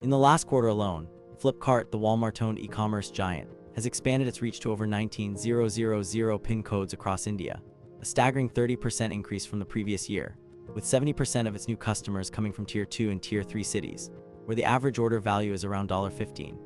In the last quarter alone, Flipkart, the Walmart-owned e-commerce giant, has expanded its reach to over 19,000 PIN codes across India, a staggering 30% increase from the previous year, with 70% of its new customers coming from Tier 2 and Tier 3 cities, where the average order value is around $15.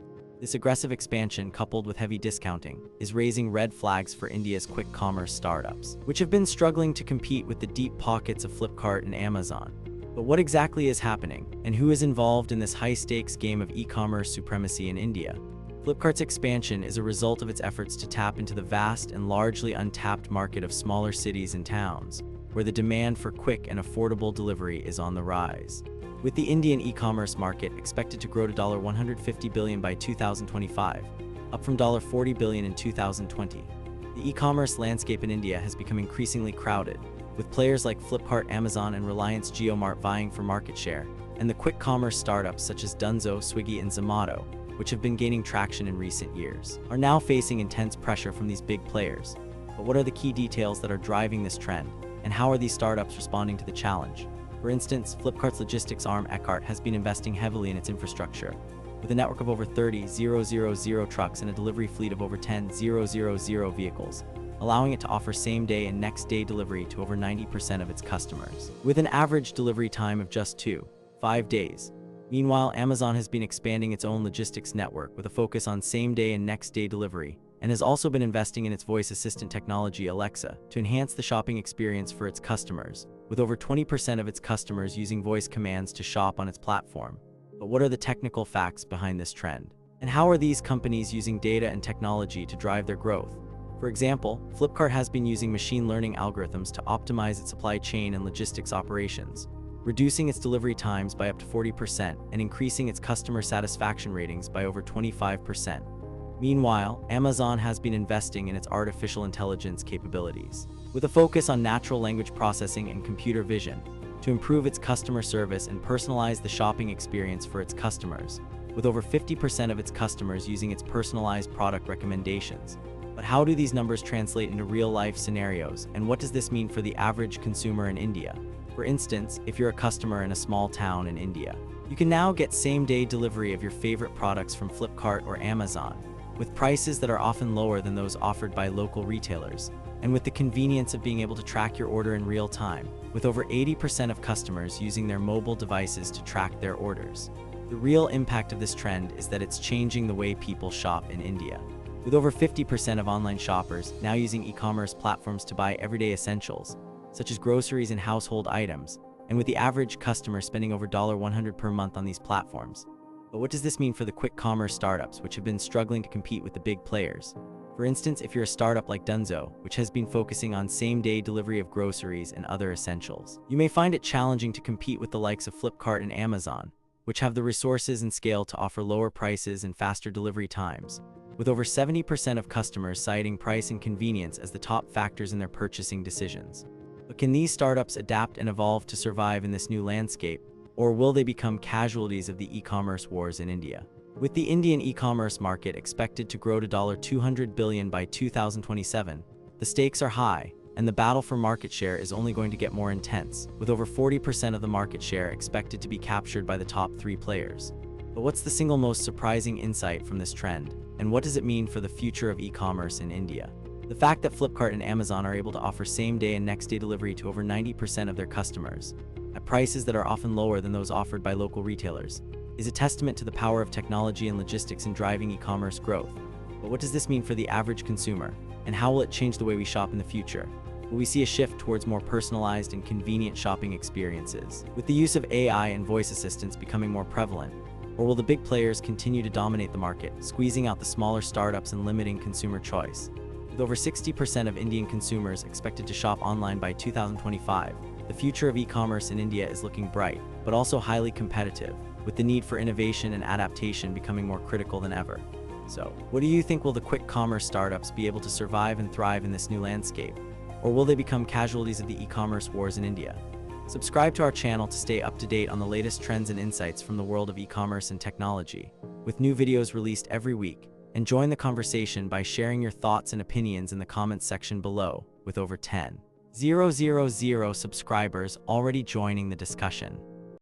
This aggressive expansion, coupled with heavy discounting, is raising red flags for India's quick commerce startups, which have been struggling to compete with the deep pockets of Flipkart and Amazon. But what exactly is happening, and who is involved in this high-stakes game of e-commerce supremacy in India? Flipkart's expansion is a result of its efforts to tap into the vast and largely untapped market of smaller cities and towns, where the demand for quick and affordable delivery is on the rise. With the Indian e-commerce market expected to grow to $150 billion by 2025, up from $40 billion in 2020, the e-commerce landscape in India has become increasingly crowded, with players like Flipkart, Amazon, and Reliance JioMart vying for market share, and the quick commerce startups such as Dunzo, Swiggy, and Zomato, which have been gaining traction in recent years, are now facing intense pressure from these big players. But what are the key details that are driving this trend, and how are these startups responding to the challenge? For instance, Flipkart's logistics arm Flipkart has been investing heavily in its infrastructure, with a network of over 30,000 trucks and a delivery fleet of over 10,000 vehicles, allowing it to offer same-day and next-day delivery to over 90% of its customers, with an average delivery time of just 2-5 days. Meanwhile, Amazon has been expanding its own logistics network with a focus on same-day and next-day delivery, and has also been investing in its voice assistant technology Alexa to enhance the shopping experience for its customers, with over 20% of its customers using voice commands to shop on its platform. But what are the technical facts behind this trend? And how are these companies using data and technology to drive their growth? For example, Flipkart has been using machine learning algorithms to optimize its supply chain and logistics operations, reducing its delivery times by up to 40% and increasing its customer satisfaction ratings by over 25%. Meanwhile, Amazon has been investing in its artificial intelligence capabilities, with a focus on natural language processing and computer vision, to improve its customer service and personalize the shopping experience for its customers, with over 50% of its customers using its personalized product recommendations. But how do these numbers translate into real-life scenarios, and what does this mean for the average consumer in India? For instance, if you're a customer in a small town in India, you can now get same-day delivery of your favorite products from Flipkart or Amazon, with prices that are often lower than those offered by local retailers, and with the convenience of being able to track your order in real time, with over 80% of customers using their mobile devices to track their orders. The real impact of this trend is that it's changing the way people shop in India, with over 50% of online shoppers now using e-commerce platforms to buy everyday essentials, such as groceries and household items, and with the average customer spending over $100 per month on these platforms. But what does this mean for the quick commerce startups, which have been struggling to compete with the big players? For instance, if you're a startup like Dunzo, which has been focusing on same-day delivery of groceries and other essentials, you may find it challenging to compete with the likes of Flipkart and Amazon, which have the resources and scale to offer lower prices and faster delivery times, with over 70% of customers citing price and convenience as the top factors in their purchasing decisions. But can these startups adapt and evolve to survive in this new landscape, or will they become casualties of the e-commerce wars in India? With the Indian e-commerce market expected to grow to $200 billion by 2027, the stakes are high, and the battle for market share is only going to get more intense, with over 40% of the market share expected to be captured by the top 3 players. But what's the single most surprising insight from this trend, and what does it mean for the future of e-commerce in India? The fact that Flipkart and Amazon are able to offer same-day and next-day delivery to over 90% of their customers, at prices that are often lower than those offered by local retailers, is a testament to the power of technology and logistics in driving e-commerce growth. But what does this mean for the average consumer, and how will it change the way we shop in the future? Will we see a shift towards more personalized and convenient shopping experiences, with the use of AI and voice assistants becoming more prevalent? Or will the big players continue to dominate the market, squeezing out the smaller startups and limiting consumer choice? With over 60% of Indian consumers expected to shop online by 2025, the future of e-commerce in India is looking bright, but also highly competitive, with the need for innovation and adaptation becoming more critical than ever. So, what do you think? Will the quick commerce startups be able to survive and thrive in this new landscape? Or will they become casualties of the e-commerce wars in India? Subscribe to our channel to stay up to date on the latest trends and insights from the world of e-commerce and technology, with new videos released every week, and join the conversation by sharing your thoughts and opinions in the comments section below, with over 10,000 subscribers already joining the discussion.